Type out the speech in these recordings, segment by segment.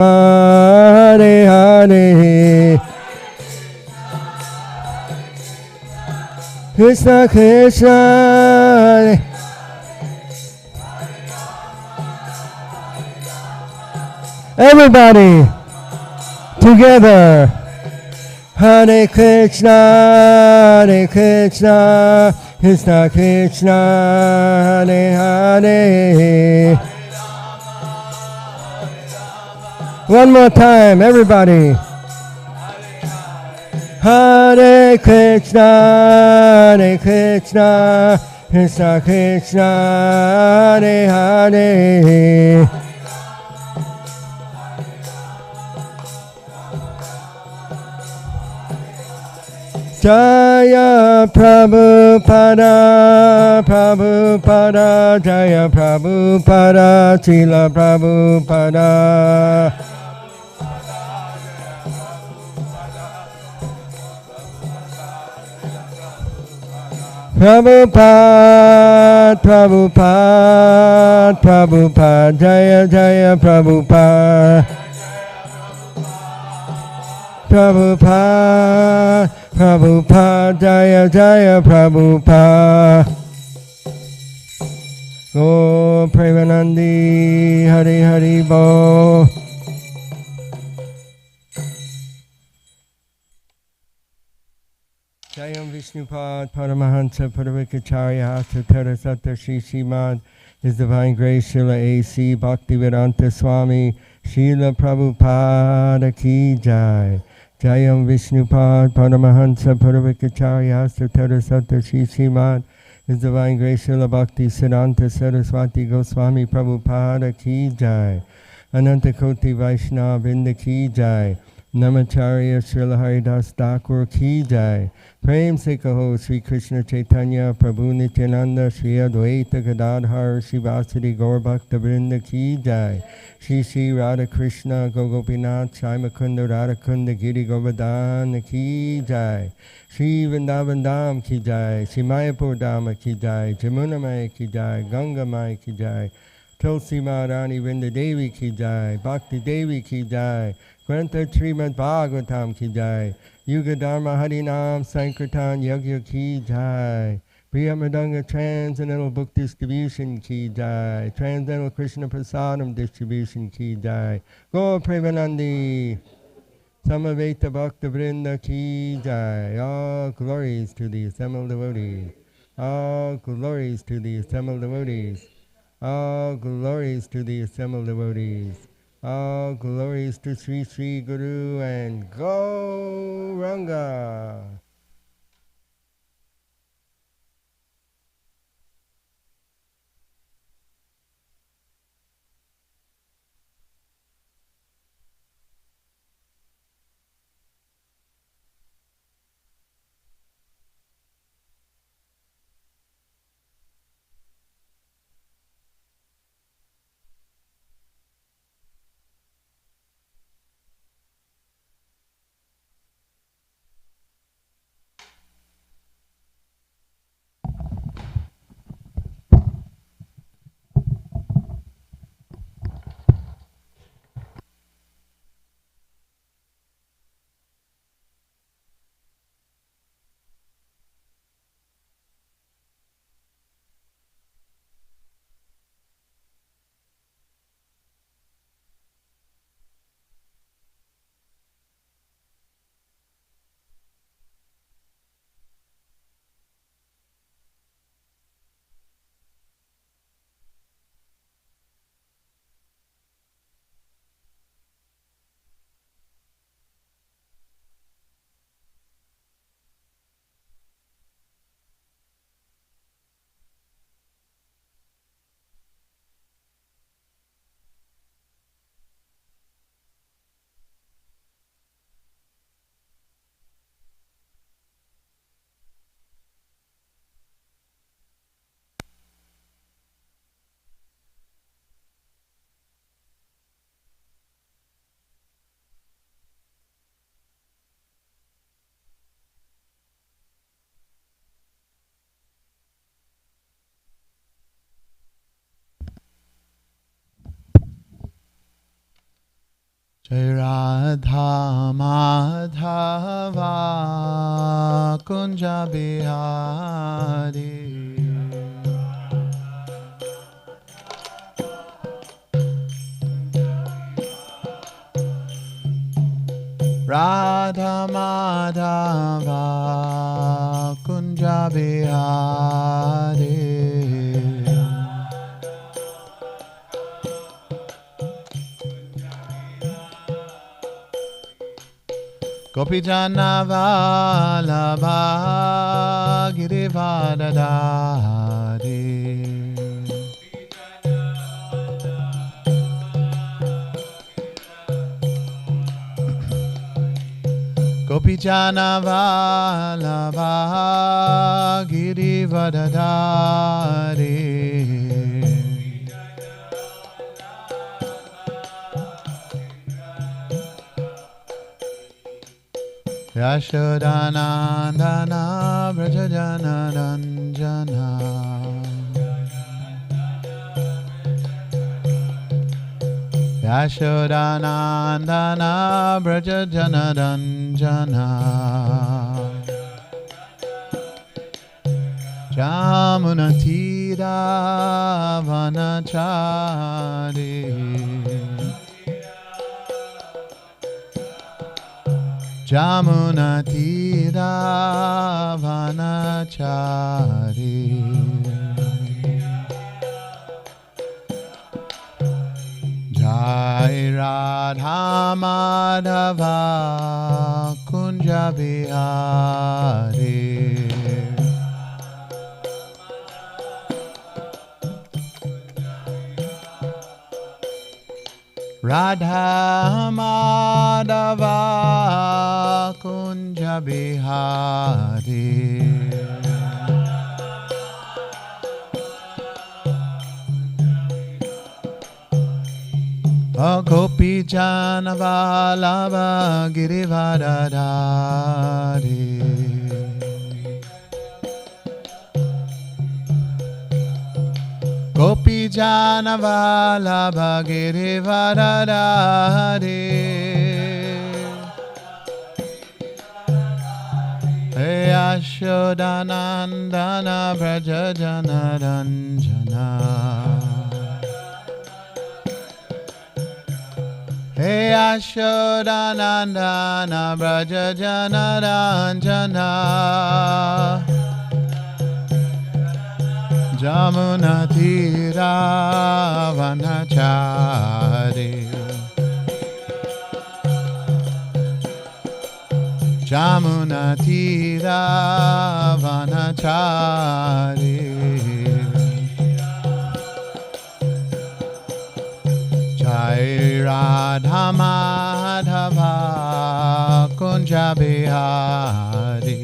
Hare Hare Krishna Krishna everybody together Hare Krishna Krishna Krishna Hare Hare. One more time, everybody. Hare Krishna Krishna Krishna Hare Hare. Jaya Prabhupada, Prabhupada, Jaya Prabhupada, Srila Prabhupada. Prabhupada, Prabhupada, Prabhupada, Jaya Jaya Prabhupada. Prabhupada, Prabhupada, Jaya Jaya Prabhupada. Go Premanandi, Hari Hari Bo. Jayam Vishnupad, Paramahansa, Padavikacharya, Satara Satta Shri Srimad, His Divine Grace, Srila A.C. Bhaktivedanta Swami, Srila Prabhupada Ki Jai. Jayam Vishnupad, Paramahansa, Padavikacharya, Satara Satta Shri Srimad, His Divine Grace, Srila Bhakti Siddhanta Saraswati Goswami Prabhupada Ki Jai. Ananta Koti Vaishnava Vrinda Ki Jai. Namacharya Srila Haridas Thakur Ki Jai. Prem Se Kaho Sri Krishna Chaitanya Prabhu Nityananda Sri Advaita Gadadhar Srivasadi Gaur Bhakta Vrinda Ki Jai. Shri Shri Radha Krishna Gogopinath Shai Mukunda Radhakunda Giri Govardhana Ki Jai. Shri Vrindavan Dham Ki Jai. Shri Mayapur Dhama Ki Jai. Jamuna Maya Ki Jai. Ganga Maya Ki Jai. Tulsi Maharani Vrinda Devi Ki Jai. Bhakti Devi Ki Jai. Grantha Srimad Bhagavatam Ki Jai. Yuga Dharma Harinam Sankirtan Yagya Ki Jai. Priya Madanga Transcendental Book Distribution Ki Jai. Transcendental Krishna Prasadam Distribution Ki Jai. Go Premanandi. Samaveta Bhakta Vrinda Ki Jai. All glories to the assembled devotees. All glories to the assembled devotees. All glories to the assembled devotees. All glories to Sri Sri Guru and Gauranga. Jai Radha Madhava Kunja Bihari Radha Madhava Kunja Bihari Gopijana Vallabha Girivardhari Gopijana Vallabha Girivardhari Yashodanandana Brajajana Ranjana Yashodanandana Brajajana Ranjana Jamunatira Vanachari Jamunatira Vanachari Jai Radha Madhava Kunja Bihari Radha Madhava Kunja Bihari Gopi Jana Vallabha Girivardhari Gopi Jana Vallabha Girivardhari Hey Yashodanandana Brajajana Ranjana Hey Yashodanandana Brajajana Ranjana Jamunatira Vanachari Jamunatira Vanachari Jai Radha Madhava Kunja Bihari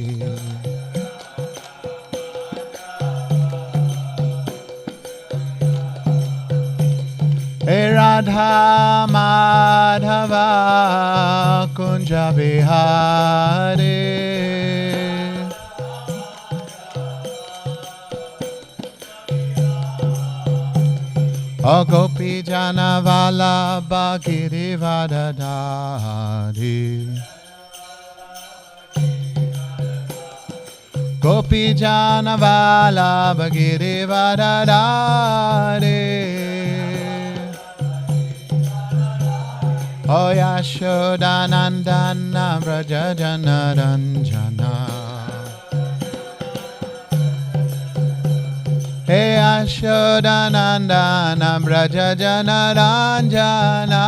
Hey Radha Madhava Kunja Bihari O Gopi Jana Vallabha Girivardhari Gopi Jana Vallabha Girivardhari O Yashodanandana Brajajana Ranjana Hey Yashodanandana Brajajana Ranjana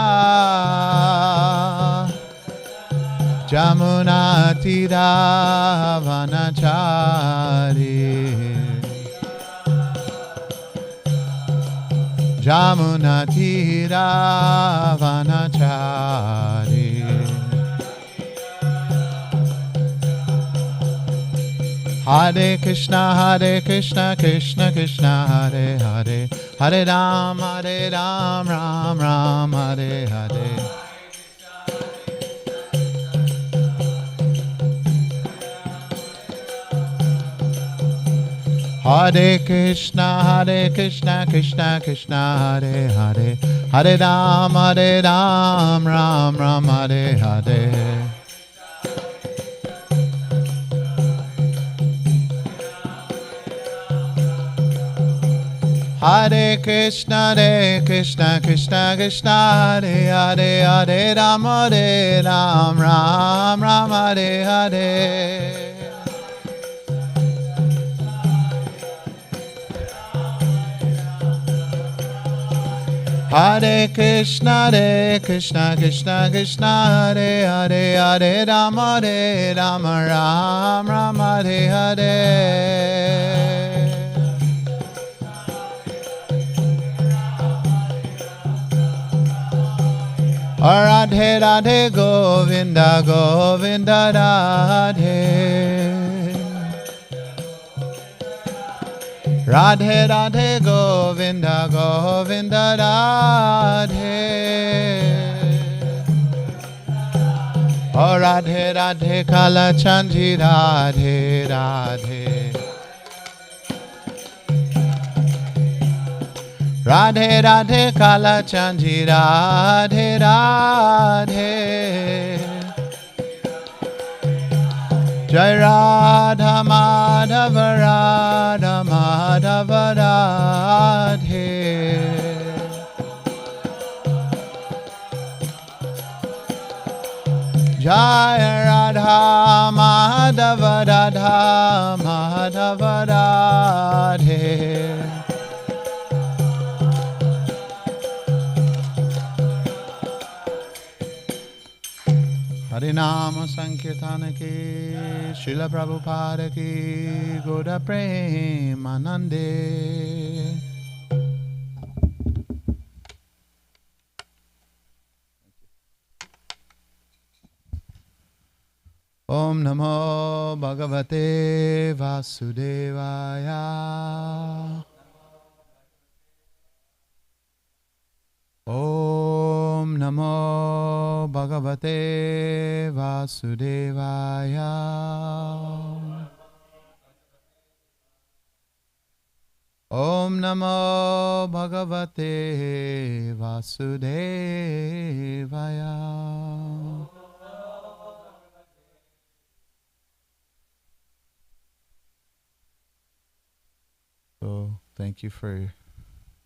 Jamunatira Vanachari Jamunatira Vanachari Hare Krishna Krishna Krishna Hare Hare Hare Ram Ram Ram Hare Hare Hare Krishna, Krishna Krishna, Hare Hare, Hare Ram, Ram Ram, Hare Hare. Hare Krishna, Krishna Krishna, Hare Hare, Hare Ram, Ram Ram, Hare Hare. Hare Krishna, Krishna Krishna, Hare Hare, Hare Ram, Ram Ram, Hare Hare. Radhe Radhe Govinda Govinda Radhe. Radhe Radhe Govinda Govinda Radhe. Oh Radhe Radhe Kala Chandji Radhe Radhe. Radhe Radhe Kala Chandji Radhe Radhe. Jai Radha Madhava Radha Madhava Radhe. Jai Radha Madhava Radha Madhava Radhe. Harinama Sankirtana ki, Srila Prabhupada ki, Goda Premanande. Om Namo Bhagavate Vasudevaya. Om Namo Bhagavate Vasudevaya. Om Namo Bhagavate Vasudevaya. So, thank you for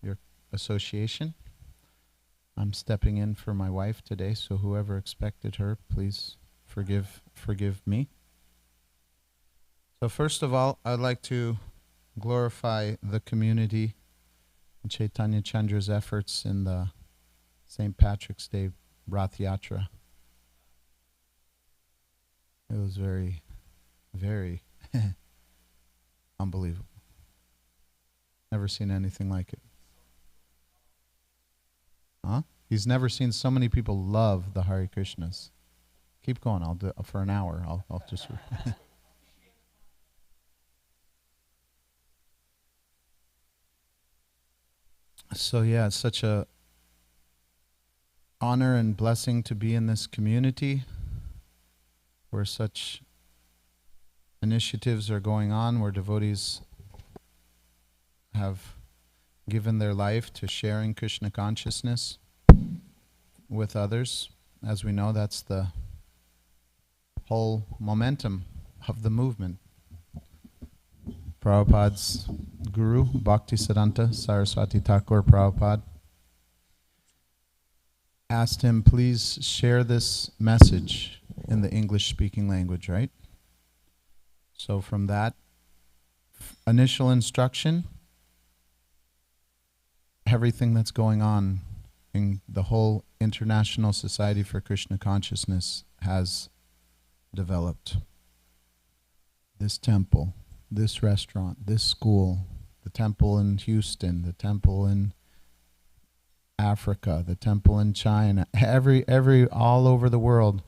your association. I'm stepping in for my wife today, so whoever expected her, please forgive me. So first of all, I'd like to glorify the community and Chaitanya Chandra's efforts in the St. Patrick's Day Rath Yatra. It was very, very unbelievable. Never seen anything like it. Huh? He's never seen so many people love the Hare Krishnas. Keep going. I'll do it for an hour. I'll just. So yeah, it's such a honor and blessing to be in this community where such initiatives are going on, where devotees have given their life to sharing Krishna consciousness with others. As we know, that's the whole momentum of the movement. Prabhupada's guru, Bhaktisiddhanta Saraswati Thakur Prabhupada, asked him, please share this message in the English-speaking language, right? So from that initial instruction, everything that's going on in the whole International Society for Krishna Consciousness has developed. This temple, this restaurant, this school, the temple in Houston, the temple in Africa, the temple in China, every all over the world,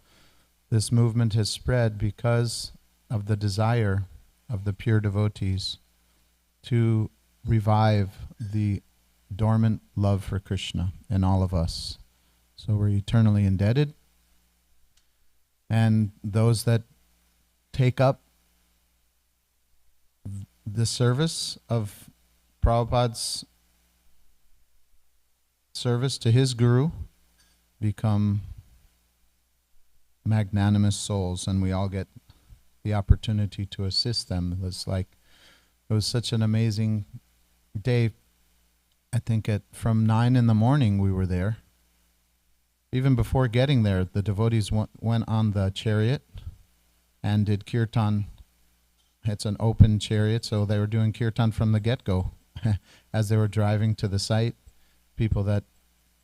this movement has spread because of the desire of the pure devotees to revive the dormant love for Krishna in all of us. So we're eternally indebted. And those that take up the service of Prabhupada's service to his guru become magnanimous souls, and we all get the opportunity to assist them. It was such an amazing day. I think from 9 in the morning we were there. Even before getting there, the devotees went on the chariot and did kirtan. It's an open chariot, so they were doing kirtan from the get-go. As they were driving to the site, people that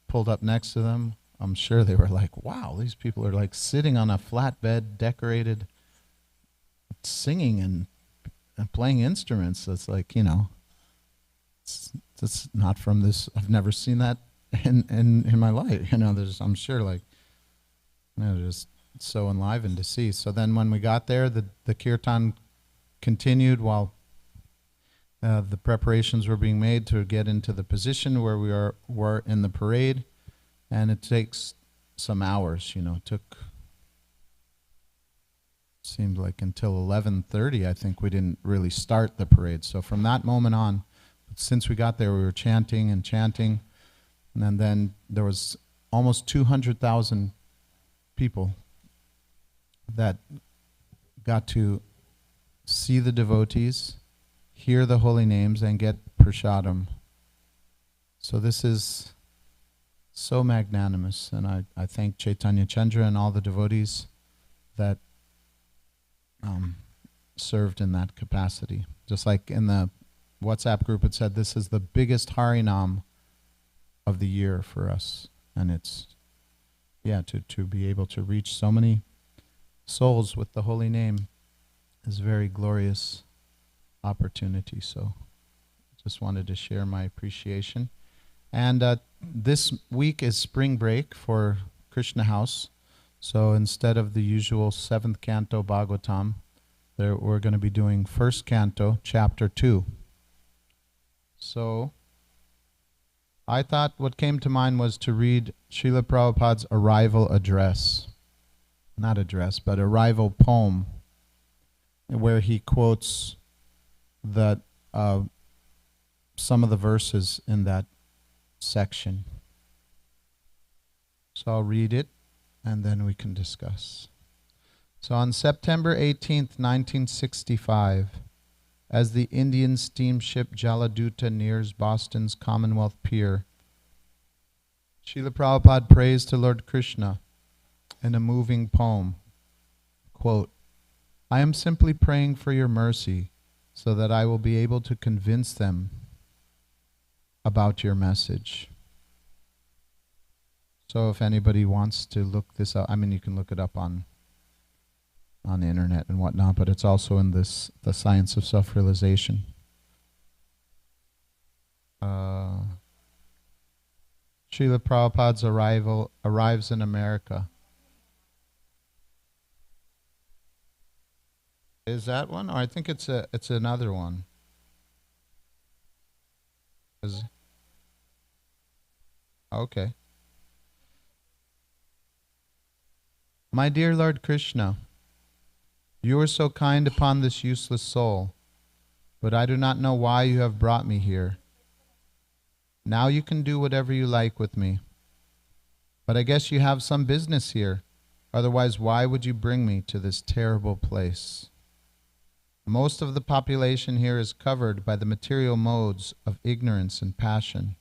pulled up next to them, I'm sure they were like, wow, these people are like sitting on a flatbed, decorated, singing and playing instruments. It's like, it's not from this. I've never seen that in my life. I'm sure like, just so enlivened to see. So then when we got there, the kirtan continued while the preparations were being made to get into the position where we were in the parade. And it takes some hours, it seemed like until 11:30, I think we didn't really start the parade. So from that moment on, since we got there, we were chanting and chanting. And then there was almost 200,000 people that got to see the devotees, hear the holy names, and get prasadam. So this is so magnanimous, and I thank Chaitanya Chandra and all the devotees that served in that capacity. Just like in the WhatsApp group, it said this is the biggest Harinam of the year for us. And it's, to be able to reach so many souls with the holy name is a very glorious opportunity. So just wanted to share my appreciation. And this week is spring break for Krishna House. So instead of the usual 7th canto Bhagavatam, we're going to be doing 1st canto, chapter 2. So I thought what came to mind was to read Srila Prabhupada's arrival address. Not address, but arrival poem, where he quotes some of the verses in that section. So I'll read it and then we can discuss. So on September 18th, 1965, as the Indian steamship Jaladuta nears Boston's Commonwealth Pier, Srila Prabhupada prays to Lord Krishna in a moving poem. Quote, I am simply praying for your mercy so that I will be able to convince them about your message. So if anybody wants to look this up, you can look it up on the internet and whatnot, but it's also in the Science of Self-Realization. Srila Prabhupada's arrives in America. Is that one? Or I think it's another one. Okay. My dear Lord Krishna, you are so kind upon this useless soul, but I do not know why you have brought me here. Now you can do whatever you like with me. But I guess you have some business here. Otherwise, why would you bring me to this terrible place? Most of the population here is covered by the material modes of ignorance and passion.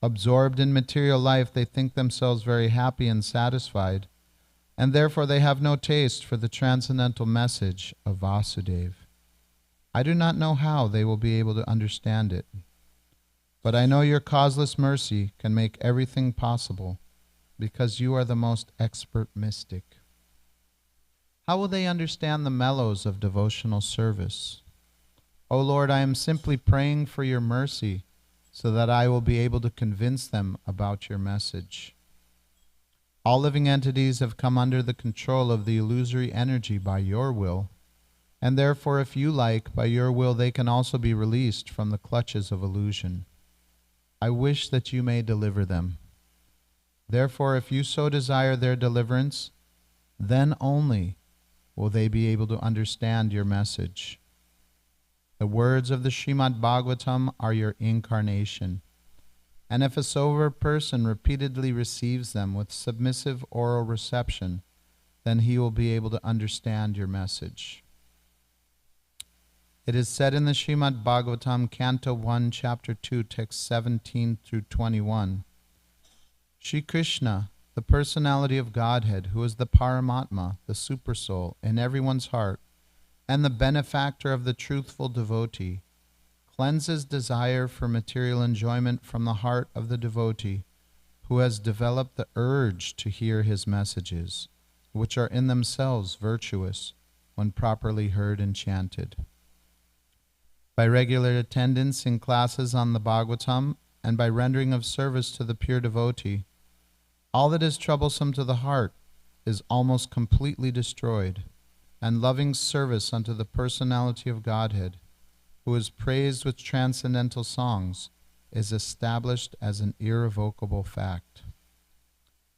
Absorbed in material life, they think themselves very happy and satisfied, and therefore they have no taste for the transcendental message of Vasudeva. I do not know how they will be able to understand it, but I know your causeless mercy can make everything possible, because you are the most expert mystic. How will they understand the mellows of devotional service? O Lord, I am simply praying for your mercy so that I will be able to convince them about your message. All living entities have come under the control of the illusory energy by your will, and therefore, if you like, by your will they can also be released from the clutches of illusion. I wish that you may deliver them. Therefore, if you so desire their deliverance, then only will they be able to understand your message. The words of the Srimad Bhagavatam are your incarnation. And if a sober person repeatedly receives them with submissive oral reception, then he will be able to understand your message. It is said in the Srimad Bhagavatam, Canto 1, Chapter 2, Text 17 through 21, Shri Krishna, the personality of Godhead, who is the Paramatma, the Supersoul, in everyone's heart, and the benefactor of the truthful devotee, cleanses desire for material enjoyment from the heart of the devotee, who has developed the urge to hear his messages, which are in themselves virtuous when properly heard and chanted. By regular attendance in classes on the Bhagavatam and by rendering of service to the pure devotee, all that is troublesome to the heart is almost completely destroyed, and loving service unto the personality of Godhead, who is praised with transcendental songs, is established as an irrevocable fact.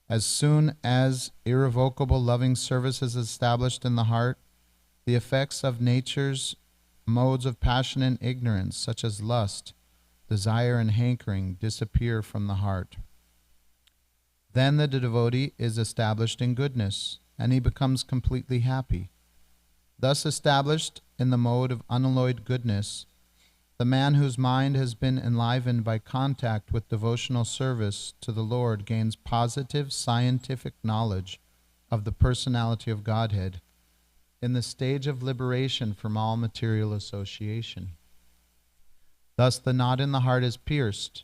As soon as irrevocable loving service is established in the heart, the effects of nature's modes of passion and ignorance, such as lust, desire, and hankering, disappear from the heart. Then the devotee is established in goodness, and he becomes completely happy. Thus established in the mode of unalloyed goodness, the man whose mind has been enlivened by contact with devotional service to the Lord gains positive scientific knowledge of the personality of Godhead in the stage of liberation from all material association. Thus the knot in the heart is pierced,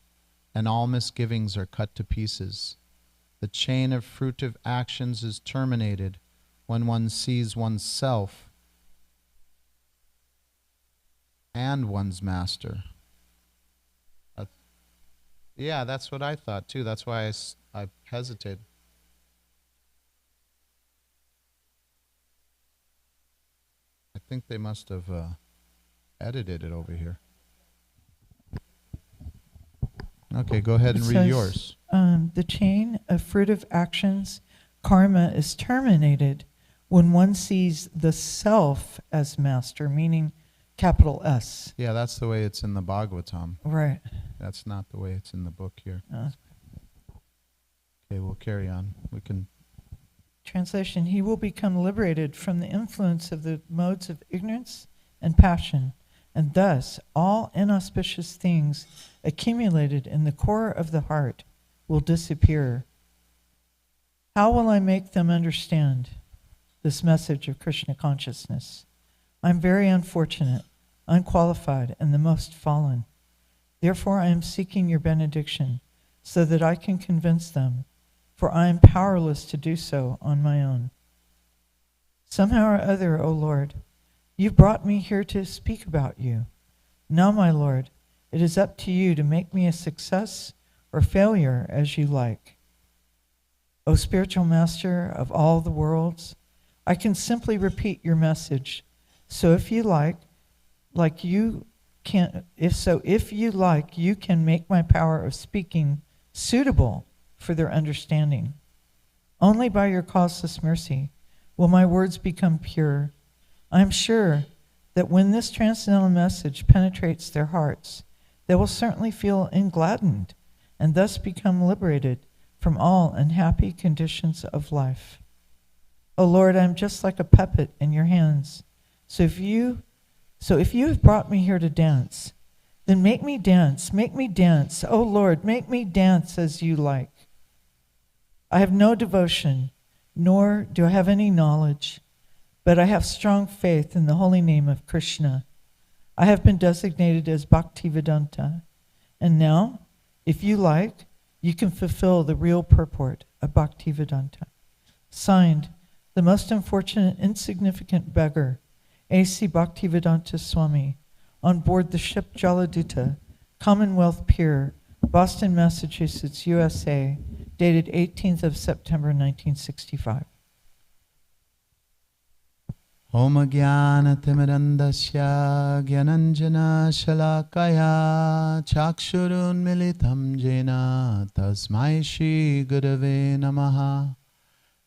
and all misgivings are cut to pieces. The chain of fruitive actions is terminated when one sees oneself and one's master. Yeah, that's what I thought too. That's why I hesitated. I think they must have edited it over here. Okay, go ahead and read yours. The chain of fruitive actions, karma, is terminated when one sees the self as master, meaning capital S. Yeah, that's the way it's in the Bhagavatam. Right. That's not the way it's in the book here. Okay, we'll carry on. We can. Translation: He will become liberated from the influence of the modes of ignorance and passion, and thus all inauspicious things accumulated in the core of the heart will disappear. How will I make them understand this message of Krishna consciousness? I'm very unfortunate, unqualified, and the most fallen. Therefore I am seeking your benediction so that I can convince them, for I am powerless to do so on my own. Somehow or other, O Lord, you've brought me here to speak about you. Now, my Lord, it is up to you to make me a success or failure as you like. O spiritual master of all the worlds, I can simply repeat your message. So if you like, you can make my power of speaking suitable for their understanding. Only by your causeless mercy will my words become pure. I am sure that when this transcendental message penetrates their hearts, they will certainly feel engladdened and thus become liberated from all unhappy conditions of life. O Lord, I am just like a puppet in your hands. So if you have brought me here to dance, then make me dance. O Lord, make me dance as you like. I have no devotion, nor do I have any knowledge, but I have strong faith in the holy name of Krishna. I have been designated as Bhaktivedanta, and now, if you like, you can fulfill the real purport of Bhaktivedanta. Signed, the most unfortunate, insignificant beggar, A.C. Bhaktivedanta Swami, on board the ship Jaladita, Commonwealth Pier, Boston, Massachusetts, USA, dated 18th of September, 1965. Om Jnana Timirandasya Gyananjana Shalakaya Chakshurun Militam Jena Tasmai Shri Gurave Namaha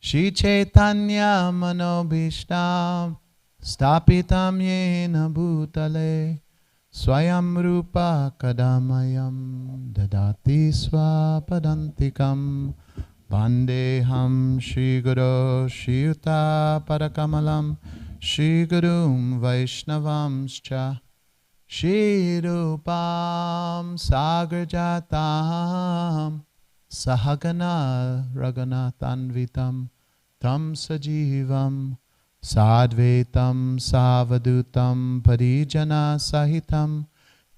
Shri Chaitanya Manobhishtam Stapitam Yena Bhutale Swayam Rupa Kadamayam Dadati Swapadantikam Vandeham Shri Guru Shri Yuta Parakamalam Shri Gurum Vaishnavamscha Shri Rupam Sagarjatam Sahagana Raghunatanvitam Tam Sajivam Sadvetam Savadutam Parijana Sahitam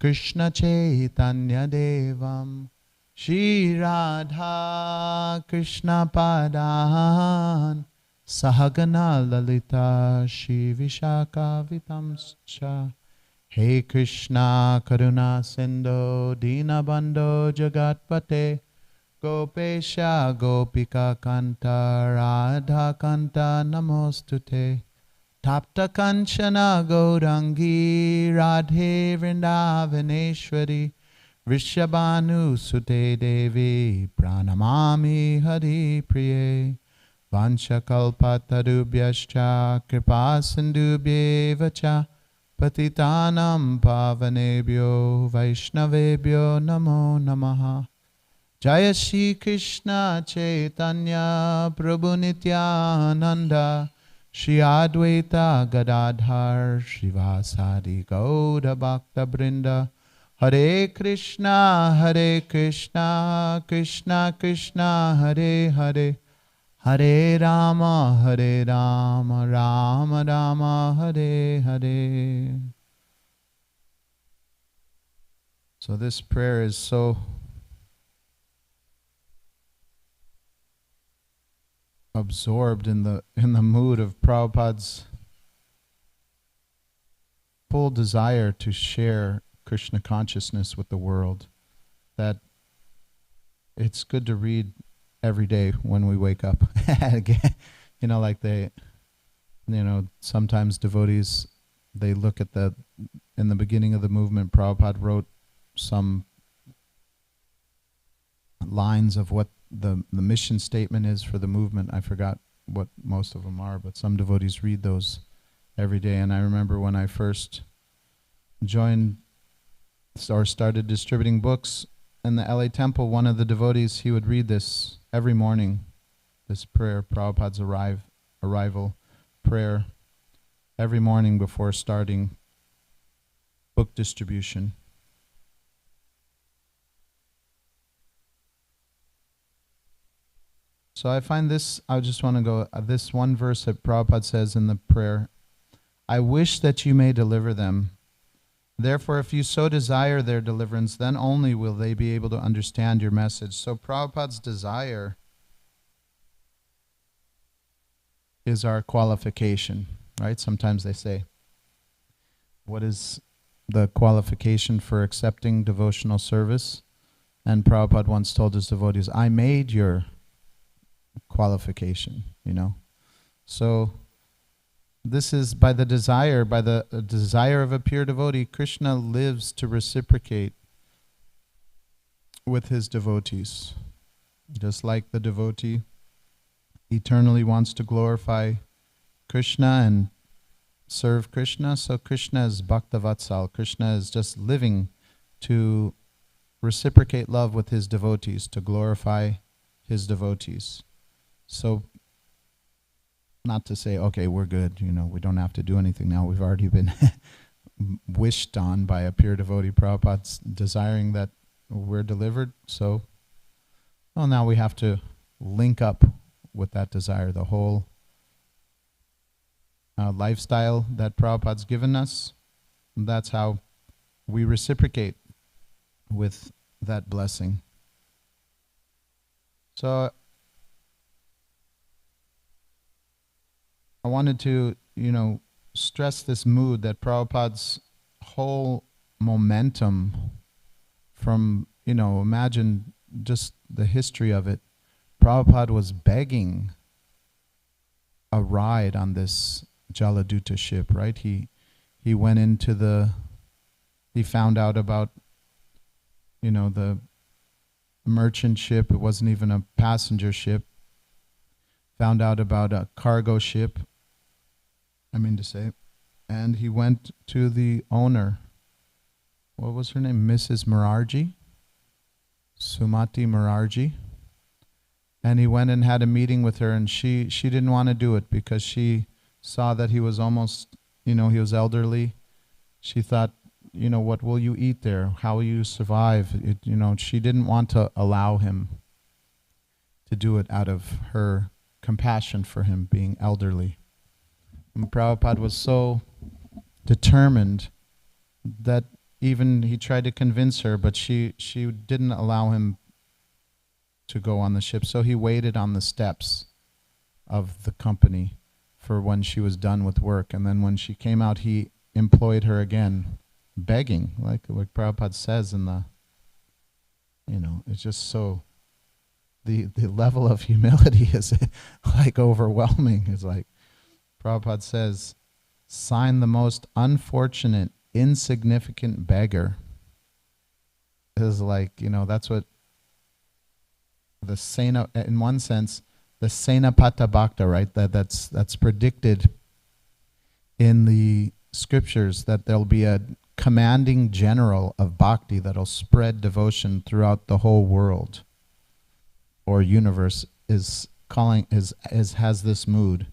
Krishna Chaitanya Devam Shri Radha Krishna Padan Sahagana Lalita Shri Vishaka Vitamscha Hey Krishna Karuna Sindhu Dinabandho Jagatpate Gopesha Gopika Kanta Radha Kanta Namostute Tapta Kanchana Gaurangi Radhe Vrindavaneshwari Vrishabhanu Sute Devi Pranamami Hari Priye Vanchakalpatarubhyascha Kripa Sindhubhyevacha Patitanam Pavanebhyo Vaishnavebhyo Namo Namaha Jaya Shri Krishna Chaitanya Prabhu Nityananda Shri Advaita Gadadhar Srivasadi Gauda Bhakta Brinda Hare Krishna Krishna Krishna Hare Hare Hare Rama Rama Rama Hare Hare. So this prayer is so absorbed in the mood of Prabhupada's full desire to share Krishna consciousness with the world that it's good to read every day when we wake up. Again, like sometimes devotees, they look at in the beginning of the movement, Prabhupada wrote some lines of what the mission statement is for the movement. I forgot what most of them are, but some devotees read those every day. And I remember when I first joined or started distributing books in the LA temple, one of the devotees, he would read this every morning, this prayer, Prabhupada's arrival prayer, every morning before starting book distribution. So I find this, I just want to go, this one verse that Prabhupada says in the prayer, I wish that you may deliver them. Therefore, if you so desire their deliverance, then only will they be able to understand your message. So Prabhupada's desire is our qualification, right? Sometimes they say, what is the qualification for accepting devotional service? And Prabhupada once told his devotees, I made your qualification, So this is by the desire of a pure devotee. Krishna lives to reciprocate with his devotees. Just like the devotee eternally wants to glorify Krishna and serve Krishna, so Krishna is Bhaktavatsal. Krishna is just living to reciprocate love with his devotees, to glorify his devotees. So, not to say, okay, we're good, we don't have to do anything now. We've already been wished on by a pure devotee. Prabhupada's desiring that we're delivered. So, now we have to link up with that desire. The whole lifestyle that Prabhupada's given us, that's how we reciprocate with that blessing. So, I wanted to, stress this mood that Prabhupada's whole momentum from, imagine just the history of it. Prabhupada was begging a ride on this Jaladuta ship, right? He went into he found out about, the merchant ship. It wasn't even a passenger ship. Found out about a cargo ship, and he went to the owner what was her name? Mrs. Murarji, Sumati Murarji. And he went and had a meeting with her, and she didn't want to do it because she saw that he was almost, he was elderly. She thought, what will you eat there? How will you survive? She didn't want to allow him to do it out of her compassion for him being elderly. And Prabhupada was so determined that even he tried to convince her, but she didn't allow him to go on the ship. So he waited on the steps of the company for when she was done with work. And then when she came out, he employed her again, begging, like Prabhupada says in the, it's just so, the level of humility is like overwhelming. It's like, Prabhupada says, sign the most unfortunate, insignificant beggar. Is like, that's what the Sena, in one sense, the Senapata Bhakta, right? That's predicted in the scriptures, that there'll be a commanding general of bhakti that'll spread devotion throughout the whole world or universe, has this mood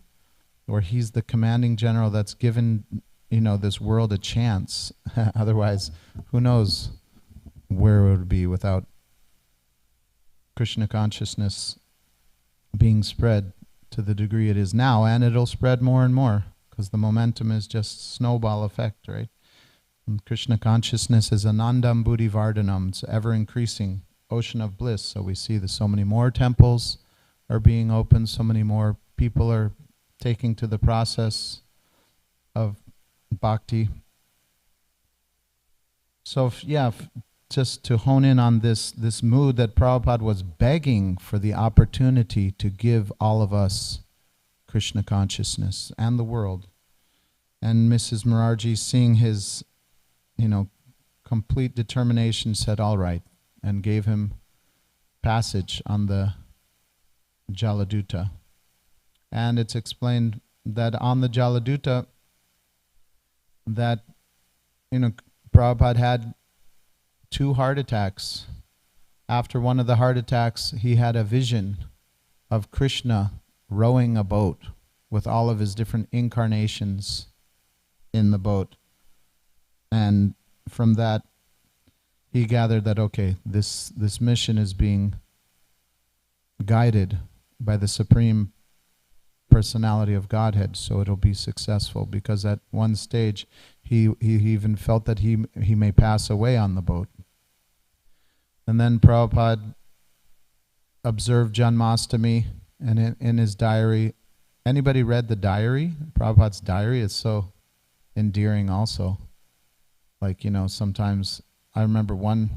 where he's the commanding general that's given this world a chance. Otherwise, who knows where it would be without Krishna consciousness being spread to the degree it is now, and it'll spread more and more because the momentum is just snowball effect, right? And Krishna consciousness is anandam buddhi vardhanam. It's ever increasing ocean of bliss. So we see that so many more temples are being opened, so many more people are taking to the process of bhakti. So just to hone in on this mood that Prabhupada was begging for the opportunity to give all of us Krishna consciousness and the world. And Mrs. Murarji, seeing his, complete determination, said, all right, and gave him passage on the Jaladuta. And it's explained that on the Jaladuta, that, Prabhupada had 2 heart attacks. After one of the heart attacks, he had a vision of Krishna rowing a boat with all of his different incarnations in the boat. And from that, he gathered that, okay, this mission is being guided by the Supreme Personality of Godhead, so it'll be successful, because at one stage he even felt that he may pass away on the boat. And then Prabhupada observed Janmashtami, and in his diary, anybody read the diary? Prabhupada's diary is so endearing also. Like, sometimes I remember one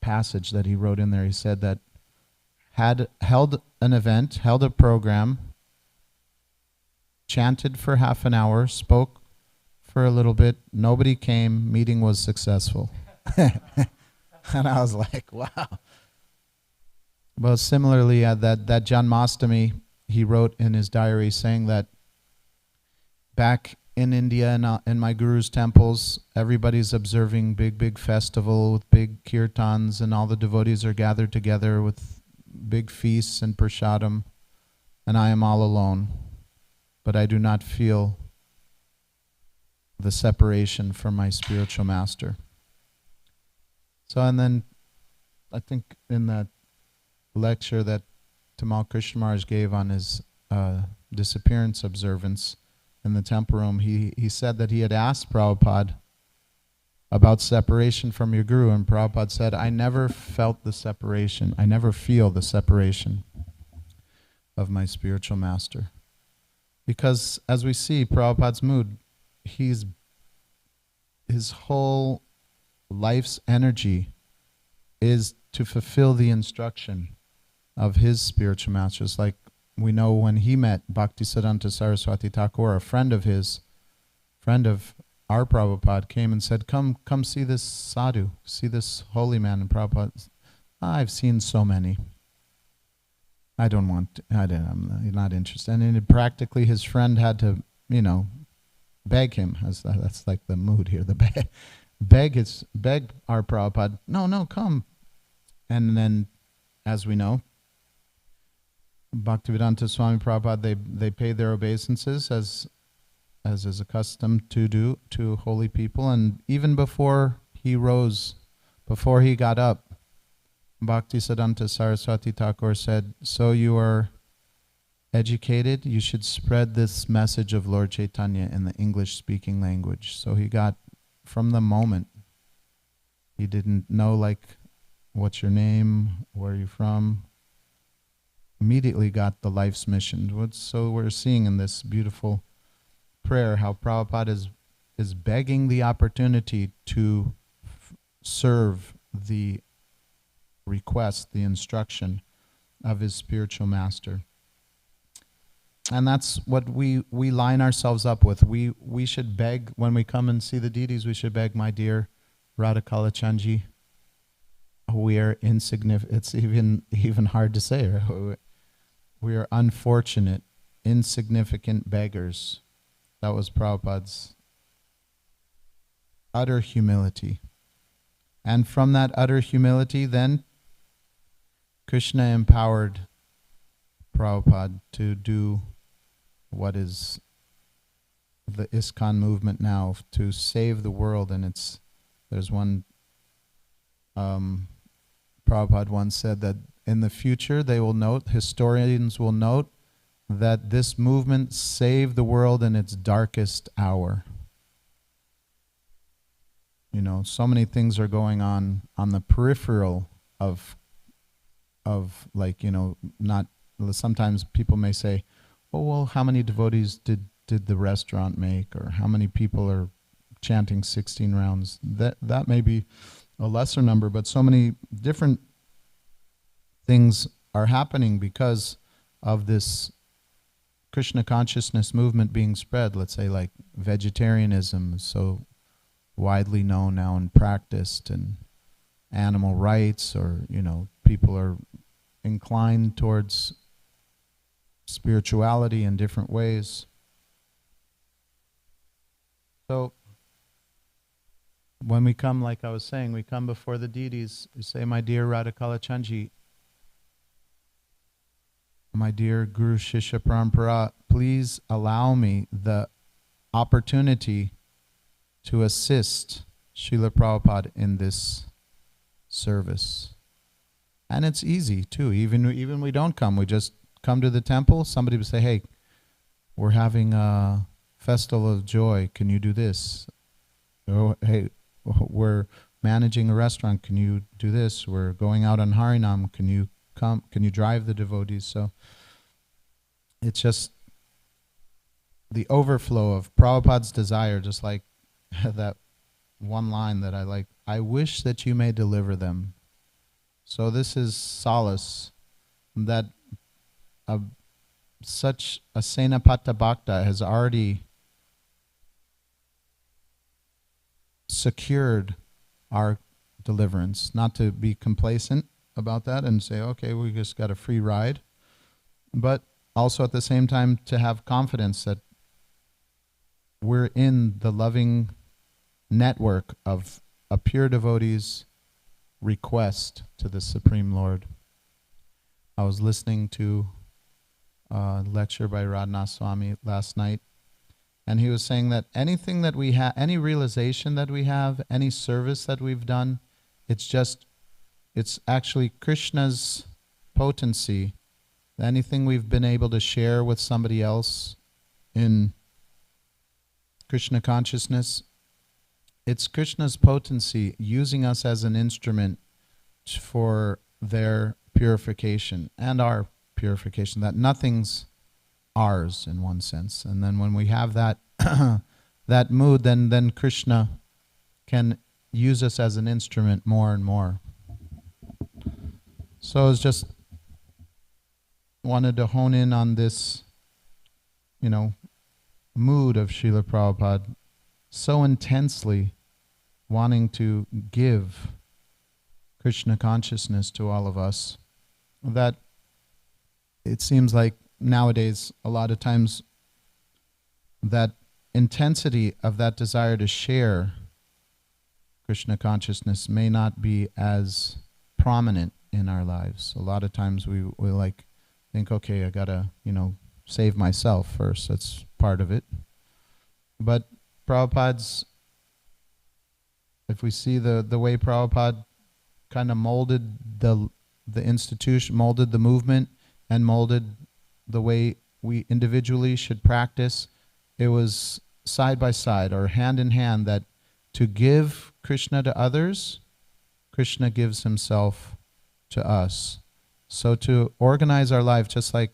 passage that he wrote in there. He said that had held an event, held a program, chanted for half an hour, spoke for a little bit, nobody came, meeting was successful. And I was like, wow. Well, similarly, that Janmashtami, he wrote in his diary saying that back in India and in my guru's temples, everybody's observing big festival with big kirtans, and all the devotees are gathered together with big feasts and prasadam, and I am all alone, but I do not feel the separation from my spiritual master. So, and then I think in that lecture that Tamal Krishna Maharaj gave on his disappearance observance in the temple room, he said that he had asked Prabhupada about separation from your guru, and Prabhupada said, I never felt the separation. I never feel the separation of my spiritual master. Because as we see, Prabhupada's mood, his whole life's energy is to fulfill the instruction of his spiritual masters. Like we know when he met Bhaktisiddhanta Saraswati Thakur, a friend of his, friend of our Prabhupada, came and said, come see this sadhu, see this holy man. And Prabhupada, I've seen so many. I'm not interested. And then practically his friend had to, beg him. That's like the mood here. The beg our Prabhupada. No, come. And then, as we know, Bhaktivedanta Swami Prabhupada, they pay their obeisances as is accustomed to do to holy people. And even before he rose, before he got up, Bhaktisiddhanta Saraswati Thakur said, "So you are educated, you should spread this message of Lord Chaitanya in the English-speaking language." So he got, from the moment, he didn't know, like, what's your name, where are you from, immediately got the life's mission. So we're seeing in this beautiful prayer how Prabhupada is begging the opportunity to serve the request, the instruction of his spiritual master. And that's what we line ourselves up with. We should beg, when we come and see the deities, we should beg, my dear Radha Kalachandji, we are insignificant. It's even hard to say, right? We are unfortunate, insignificant beggars. That was Prabhupada's utter humility. And from that utter humility, then, Krishna empowered Prabhupada to do what is the ISKCON movement now, to save the world. And there's one, Prabhupada once said that in the future historians will note that this movement saved the world in its darkest hour. You know, so many things are going on the peripheral of like, you know, not, sometimes people may say, oh, well, how many devotees did the restaurant make, or how many people are chanting 16 rounds? That may be a lesser number, but so many different things are happening because of this Krishna consciousness movement being spread. Let's say, like, vegetarianism is so widely known now and practiced, and animal rights, or, you know, people are inclined towards spirituality in different ways. So when we come, like I was saying, we come before the deities, we say, my dear Radha Kalachandji, my dear Guru Shishya Parampara, please allow me the opportunity to assist Srila Prabhupada in this service. And it's easy too. Even we don't come, we just come to the temple. Somebody would say, hey, we're having a festival of joy, can you do this? Oh, hey, we're managing a restaurant, can you do this? We're going out on Harinam, can you come? Can you drive the devotees? So it's just the overflow of Prabhupada's desire, just like that one line that I like, I wish that you may deliver them. So this is solace that such a Senapata Bhakta has already secured our deliverance. Not to be complacent about that and say, okay, we just got a free ride, but also at the same time to have confidence that we're in the loving network of a pure devotee's request to the Supreme Lord. I was listening to a lecture by Radhanath Swami last night, and he was saying that anything that we have, any realization that we have, any service that we've done, it's actually Krishna's potency. Anything we've been able to share with somebody else in Krishna consciousness, it's Krishna's potency using us as an instrument for their purification and our purification, that nothing's ours in one sense. And then when we have that that mood, then Krishna can use us as an instrument more and more. So I was just wanted to hone in on this, mood of Srila Prabhupada, so intensely wanting to give Krishna consciousness to all of us, that it seems like nowadays a lot of times that intensity of that desire to share Krishna consciousness may not be as prominent in our lives. A lot of times we like think, okay, I gotta, save myself first. That's part of it. But Prabhupada's, if we see the way Prabhupada kind of molded the institution, molded the movement, and molded the way we individually should practice, it was side by side or hand in hand, that to give Krishna to others, Krishna gives himself to us. So to organize our life, just like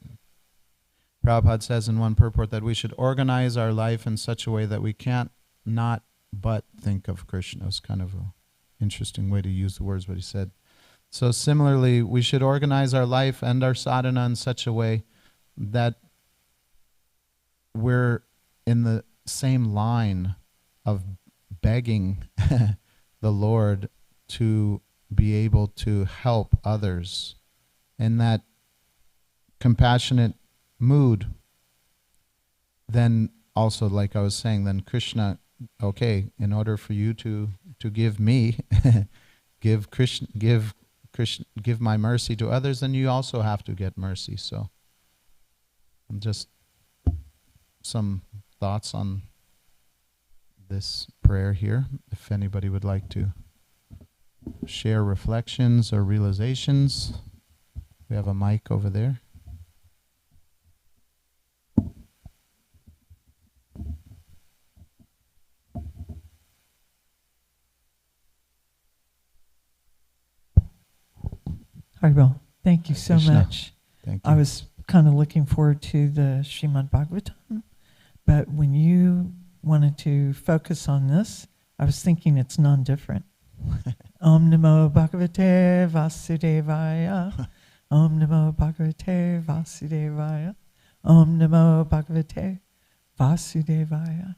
Prabhupada says in one purport, that we should organize our life in such a way that we can't not but think of Krishna. It's kind of an interesting way to use the words, but he said. So similarly, we should organize our life and our sadhana in such a way that we're in the same line of begging the Lord to be able to help others in that compassionate mood. Then also, like I was saying, then Krishna, okay, in order for you to give me, give my mercy to others, then you also have to get mercy. So just some thoughts on this prayer here. If anybody would like to share reflections or realizations, we have a mic over there. Haribol, thank you so Krishna. much. Thank you. I was kind of looking forward to the Srimad Bhagavatam, but when you wanted to focus on this, I was thinking it's non-different. Om Namo Bhagavate Vasudevaya. Om Namo Bhagavate Vasudevaya. Om Namo Bhagavate Vasudevaya.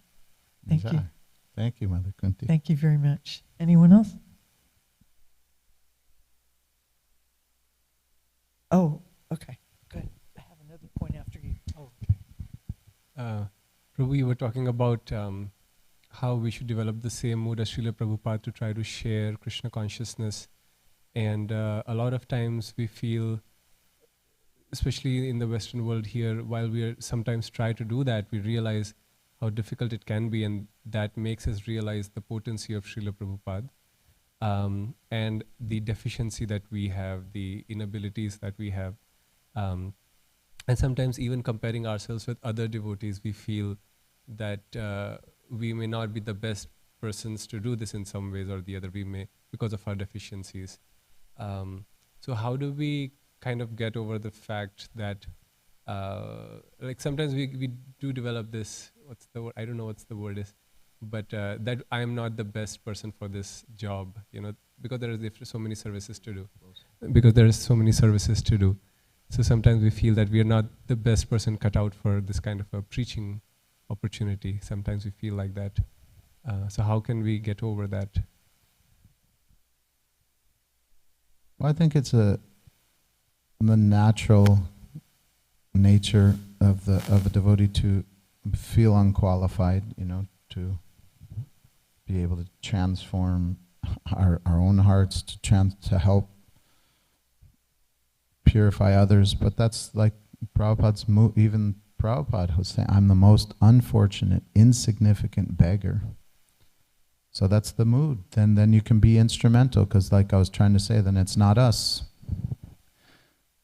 Thank you. Thank you, Mother Kunti. Thank you very much. Anyone else? Oh, okay. Good. I have another point after you. Oh. Prabhu, you were talking about how we should develop the same mood as Srila Prabhupada to try to share Krishna consciousness. And a lot of times we feel, especially in the Western world here, while we sometimes try to do that, we realize how difficult it can be, and that makes us realize the potency of Srila Prabhupada. And the deficiency that we have, the inabilities that we have. And sometimes even comparing ourselves with other devotees, we feel that we may not be the best persons to do this in some ways or the other, we may, because of our deficiencies. So how do we kind of get over the fact that, like sometimes we do develop this, what's the word, I don't know what's the word is, but that I am not the best person for this job, because there is so many services to do. So sometimes we feel that we are not the best person cut out for this kind of a preaching opportunity. Sometimes we feel like that. So how can we get over that? Well, I think it's the natural nature of a devotee to feel unqualified, to be able to transform our own hearts, to help purify others. But that's like Prabhupada's even Prabhupada was saying, I'm the most unfortunate, insignificant beggar. So that's the mood. Then you can be instrumental, because like I was trying to say, then it's not us.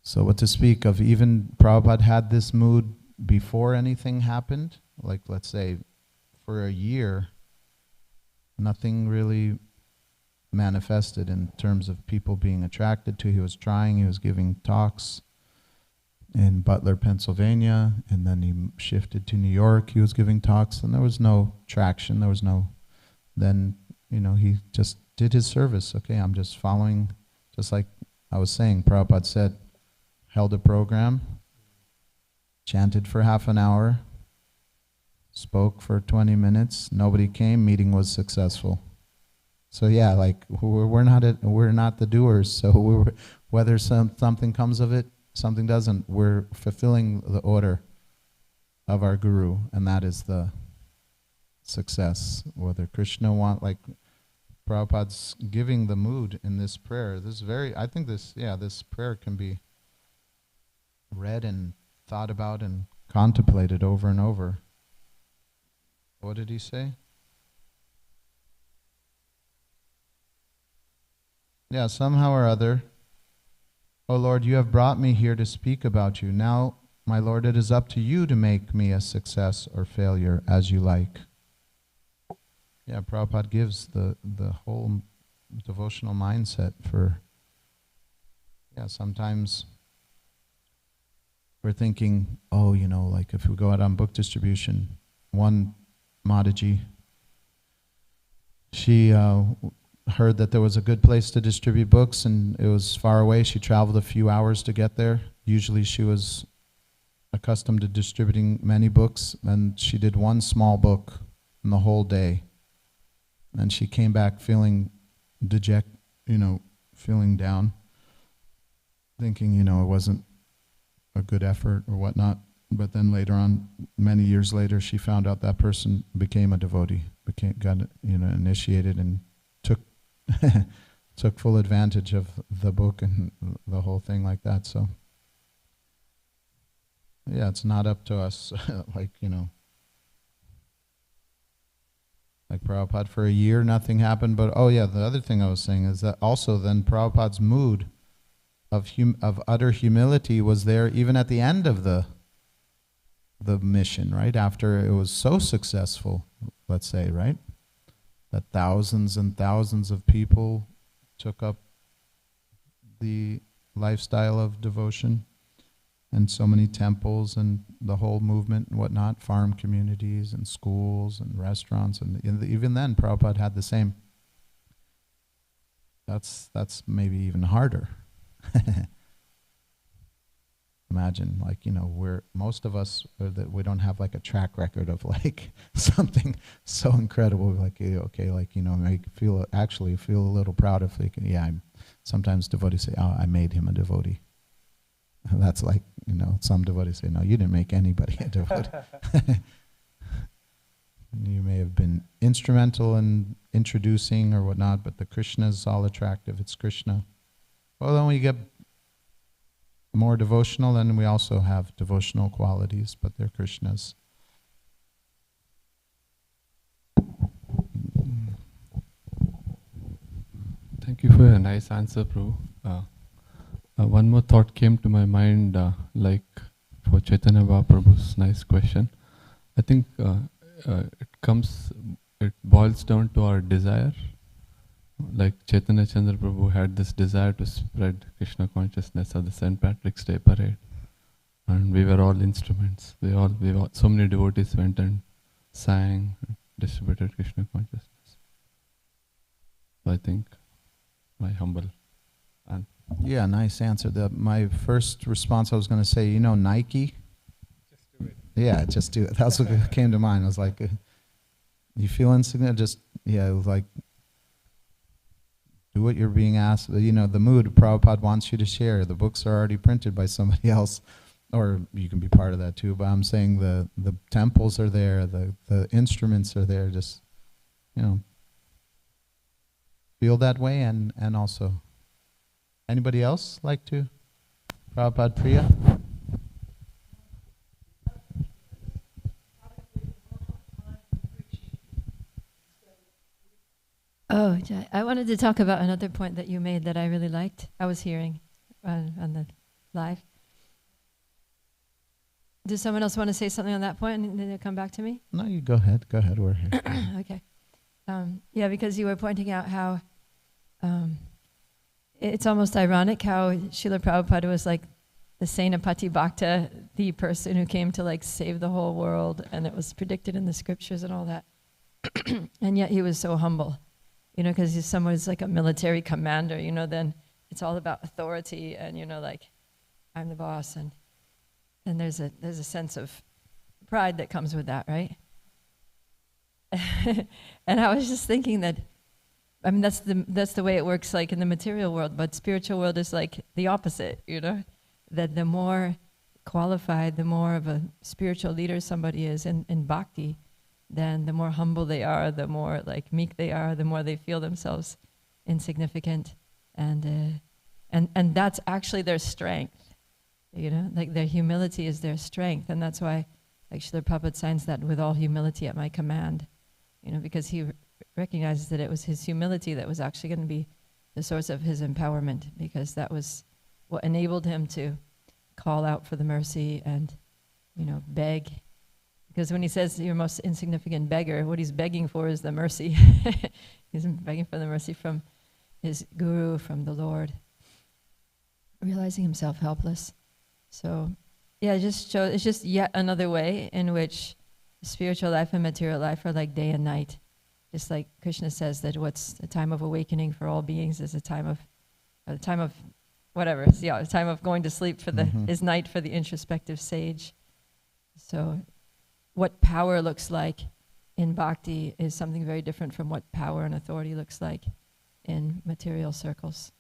So what to speak of, even Prabhupada had this mood before anything happened. Like let's say for a year, nothing really manifested in terms of people being attracted to. He was trying, he was giving talks in Butler, Pennsylvania, and then he shifted to New York. He was giving talks, and there was no traction, then, he just did his service. Okay, I'm just following, just like I was saying, Prabhupada said, held a program, chanted for half an hour, spoke for 20 minutes, nobody came, meeting was successful. So yeah, like we're not the doers. So whether something comes of it, something doesn't, we're fulfilling the order of our guru, and that is the success. Whether Krishna like Prabhupada's giving the mood in this prayer. I think this prayer can be read and thought about and contemplated over and over. What did he say? Yeah, somehow or other, O Lord, you have brought me here to speak about you. Now, my Lord, it is up to you to make me a success or failure as you like. Yeah, Prabhupada gives the whole devotional mindset for, sometimes we're thinking, like if we go out on book distribution, one Mataji, she heard that there was a good place to distribute books and it was far away. She traveled a few hours to get there. Usually she was accustomed to distributing many books, and she did one small book in the whole day. And she came back feeling feeling down, thinking, it wasn't a good effort or whatnot. But then later on, many years later, she found out that person became a devotee, got initiated and took full advantage of the book and the whole thing like that. So, yeah, it's not up to us, like Prabhupada for a year, nothing happened. But the other thing I was saying is that also then Prabhupada's mood of utter humility was there even at the end of the mission, right? After it was so successful, let's say, right? That thousands and thousands of people took up the lifestyle of devotion, and so many temples and the whole movement and whatnot, farm communities and schools and restaurants, and even then Prabhupada had the same. That's maybe even harder. Imagine, most of us, that we don't have like a track record of like something so incredible, like, I feel a little proud of, sometimes devotees say, oh, I made him a devotee. That's like, some devotees say, no, you didn't make anybody a devotee. You may have been instrumental in introducing or whatnot, but the Krishna is all attractive. It's Krishna. Well, then we get more devotional, and we also have devotional qualities, but they're Krishna's. Thank you for a nice answer, Prabhu. One more thought came to my mind, like for Chaitanya Mahaprabhu's nice question. I think it boils down to our desire. Like Chaitanya Chandra Prabhu had this desire to spread Krishna consciousness at the St. Patrick's Day parade, and we were all instruments. We all so many devotees went and sang, distributed Krishna consciousness. So I think my humble and yeah, nice answer. My first response, I was going to say, Nike. Just do it. Yeah, just do it. That's what came to mind. I was like, you feel insignificant? Like, do what you're being asked. The mood Prabhupada wants you to share. The books are already printed by somebody else, or you can be part of that too. But I'm saying the temples are there, the instruments are there. Just, feel that way, and also. Anybody else like to? Prabhupada Priya? Oh, I wanted to talk about another point that you made that I really liked. I was hearing on the live. Does someone else want to say something on that point and then they'll come back to me? No, you go ahead. Go ahead. We're here. Okay. Because you were pointing out how it's almost ironic how Srila Prabhupada was like the Senapati Bhakta, the person who came to like save the whole world, and it was predicted in the scriptures and all that. And yet he was so humble, because if someone's like a military commander, then it's all about authority and, like, I'm the boss, and there's a sense of pride that comes with that, right? And I was just thinking that, that's the way it works, like in the material world, but spiritual world is like the opposite, that the more qualified, the more of a spiritual leader somebody is in bhakti, then the more humble they are, the more like meek they are, the more they feel themselves insignificant, and that's actually their strength, you know, like their humility is their strength, and that's why like Srila Prabhupada signs that with all humility at my command, you know, because he recognizes that it was his humility that was actually going to be the source of his empowerment, because that was what enabled him to call out for the mercy and, you know, beg. Because when he says your most insignificant beggar, what he's begging for is the mercy. He's begging for the mercy from his guru, from the Lord, realizing himself helpless. So, yeah, it's just yet another way in which spiritual life and material life are like day and night. Just like Krishna says that what's a time of awakening for all beings is a time of whatever. Yeah, a time of going to sleep for is night for the introspective sage. So what power looks like in bhakti is something very different from what power and authority looks like in material circles.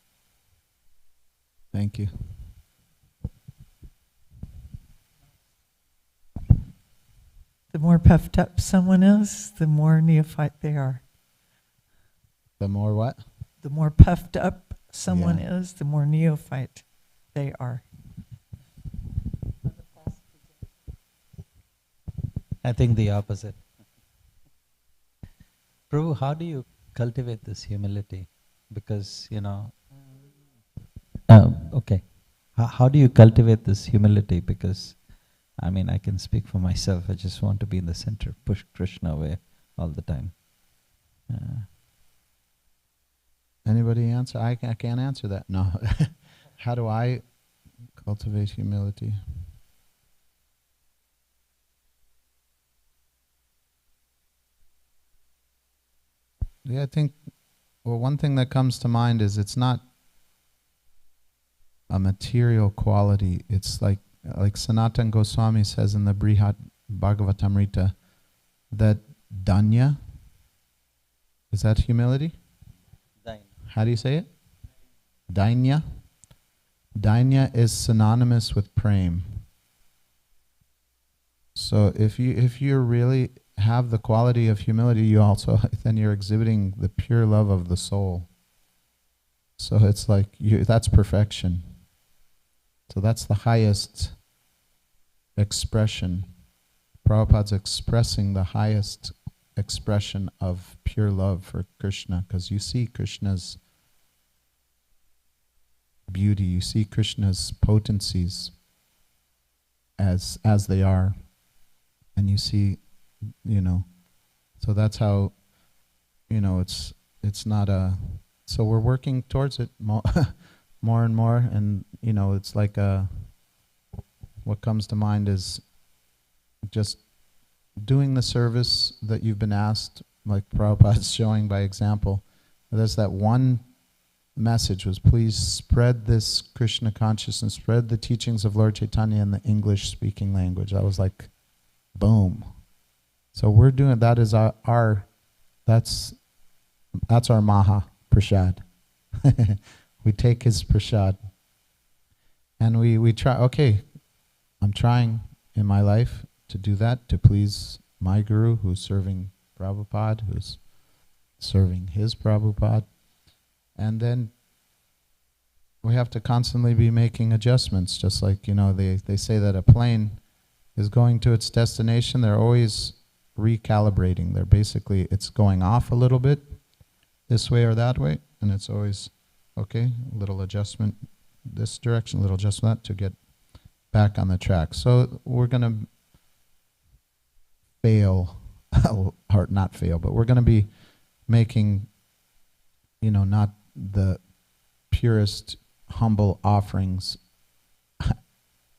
Thank you. The more puffed up someone is, the more neophyte they are. The more what? The more puffed up someone is, the more neophyte they are. I think the opposite. Prabhu, how do you cultivate this humility? Because, you know, okay. How do you cultivate this humility? Because, I mean, I can speak for myself. I just want to be in the center, push Krishna away all the time. Anybody answer? I can't answer that. No. How do I cultivate humility? Yeah, I think, well, one thing that comes to mind is it's not a material quality. It's like Sanatana Goswami says in the Brihat Bhagavatamrita, that danya, is that humility? How do you say it? Dainya. Dainya is synonymous with prem. So if you really have the quality of humility, you also then you're exhibiting the pure love of the soul. So it's like that's perfection. So that's the highest expression. Prabhupada's expressing the highest expression of pure love for Krishna, because you see Krishna's beauty, you see Krishna's potencies as they are, and you see, you know, so that's how, you know, it's not a, so we're working towards it more and more, and you know, it's like what comes to mind is just doing the service that you've been asked, like Prabhupada's showing by example. There's that one message was, please spread this Krishna consciousness, spread the teachings of Lord Chaitanya in the English speaking language. I was like, boom. So we're doing, that is that's our Maha Prasad. We take his Prasad and we try, okay, I'm trying in my life to do that, to please my Guru who's serving Prabhupada, who's serving his Prabhupada. And then we have to constantly be making adjustments, just like, you know, they say that a plane is going to its destination, they're always recalibrating. They're basically, it's going off a little bit, this way or that way, and it's always, okay, a little adjustment this direction, a little adjustment that, to get back on the track. So we're going to fail, or not fail, but we're going to be making, you know, not the purest, humble offerings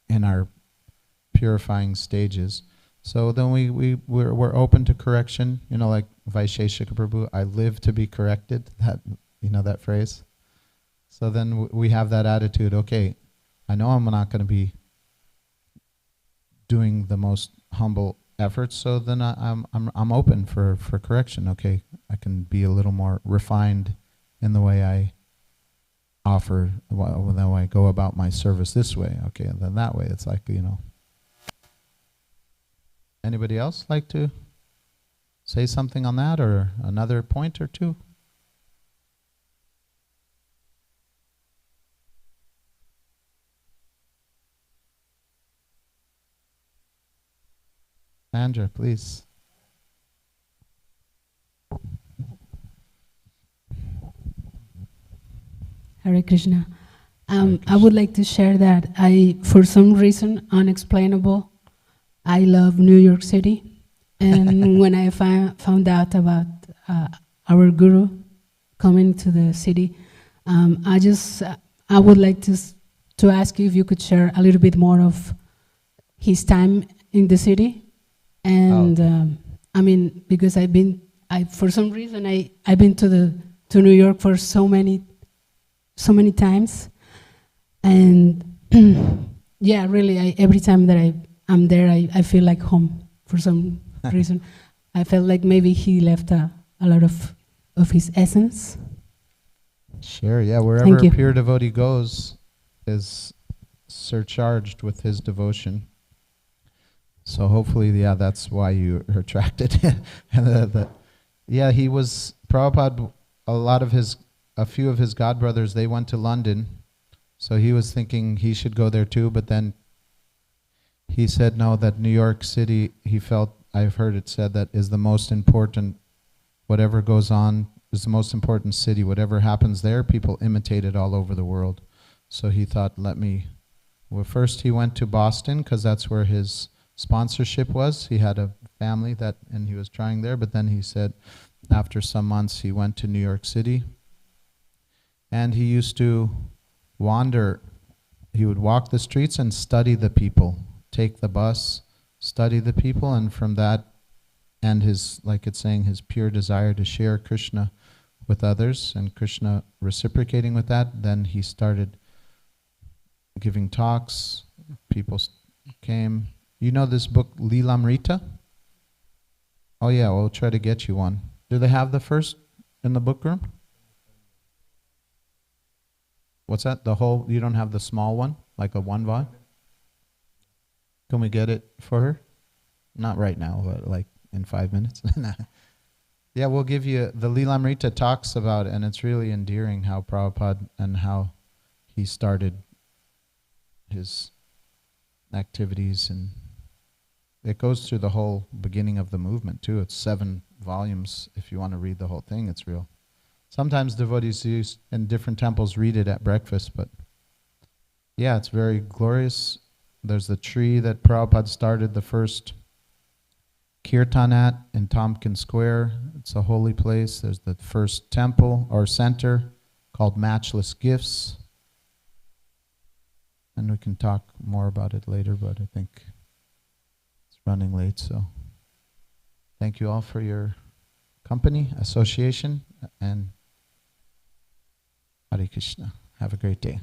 in our purifying stages. So then we're open to correction, you know, like Vaisheshika Prabhu, I live to be corrected, that, you know, that phrase. So then we have that attitude, okay, I know I'm not going to be doing the most humble efforts, so then I'm open for correction. Okay, I can be a little more refined in the way I offer, the way I go about my service this way. Okay, and then that way it's like, you know. Anybody else like to say something on that or another point or two? Sandra, please. Hare Krishna. Hare I would like to share that for some reason unexplainable, I love New York City. And when I found out about our guru coming to the city, I would like to ask you if you could share a little bit more of his time in the city. And I mean, because for some reason I've been to New York for so many times, and yeah, really, every time that I'm there, I feel like home for some reason. I felt like maybe he left a lot of his essence. Sure, yeah, wherever a pure devotee goes is surcharged with his devotion. So hopefully, yeah, that's why you are attracted. Yeah, he was, Prabhupada, a few of his godbrothers, they went to London, so he was thinking he should go there too, but then he said no, that New York City, he felt, I've heard it said, that is the most important, whatever goes on is the most important city. Whatever happens there, people imitate it all over the world. So he thought, first he went to Boston, because that's where his sponsorship was. He had a family and he was trying there, but then he said after some months he went to New York City. And he used to wander. He would walk the streets and study the people, take the bus, study the people, and from that, and his, like it's saying, his pure desire to share Krishna with others, and Krishna reciprocating with that, then he started giving talks. People came. You know this book, Lilamrita? Oh yeah, we'll try to get you one. Do they have the first in the book room? What's that? You don't have the small one? Like a one volume? Can we get it for her? Not right now, but like in 5 minutes. Yeah, we'll give you, the Lilamrita talks about it, and it's really endearing how Prabhupada and how he started his activities, and it goes through the whole beginning of the movement too. It's 7 volumes. If you want to read the whole thing, it's real. Sometimes devotees in different temples read it at breakfast, but yeah, it's very glorious. There's the tree that Prabhupada started the first kirtan at in Tompkins Square. It's a holy place. There's the first temple or center called Matchless Gifts. And we can talk more about it later, but I think it's running late, so thank you all for your company, association, and Hare Krishna. Have a great day.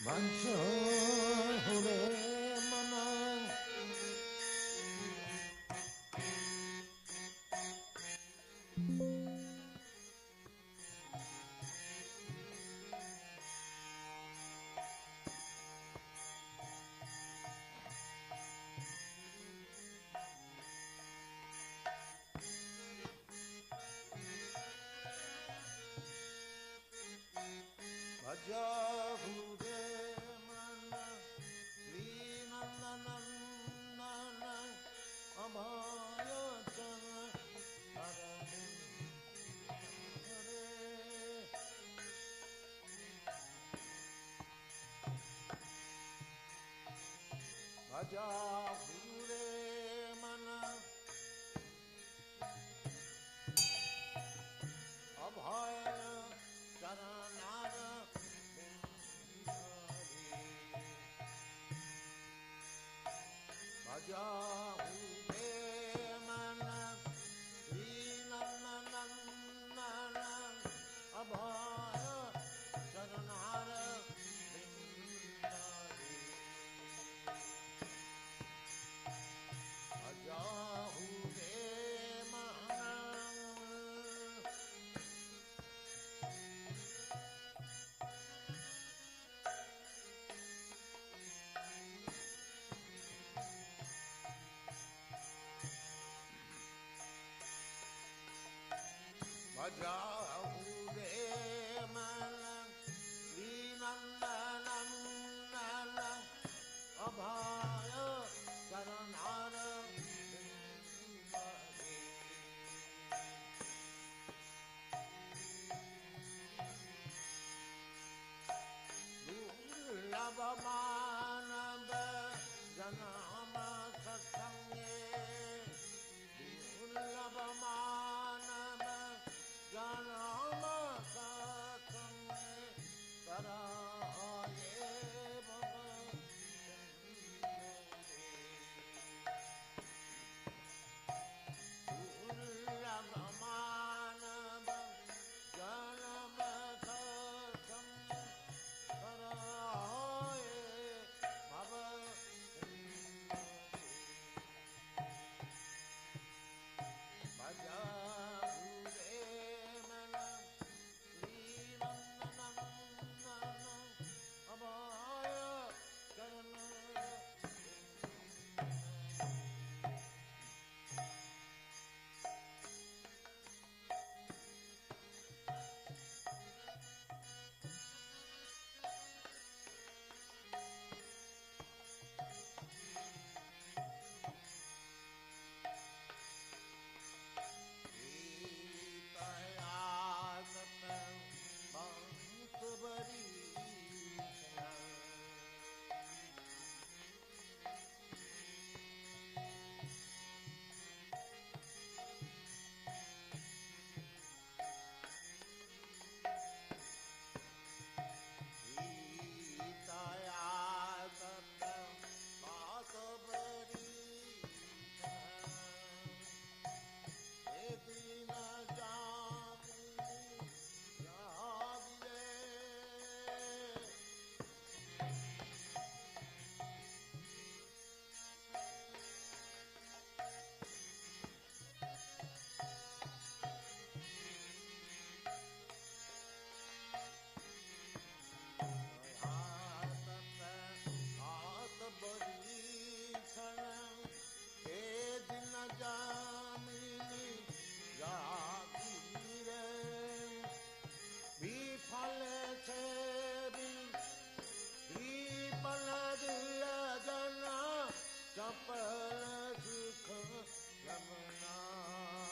Mancha Hore Mana Bhaja Hore Mana Srinananana Amaya Chana Hare Hare Bhaja Hore Mana Abhaya Charanara Bhaja Hure Mana Srinananana Abhaya Charanara Bhaja Hure Mana Bhaja Hure Mana Srinananana Abhaya Charanara Durlabhamananda Janama Satsange Durlabhamananda Janama Satsange Tara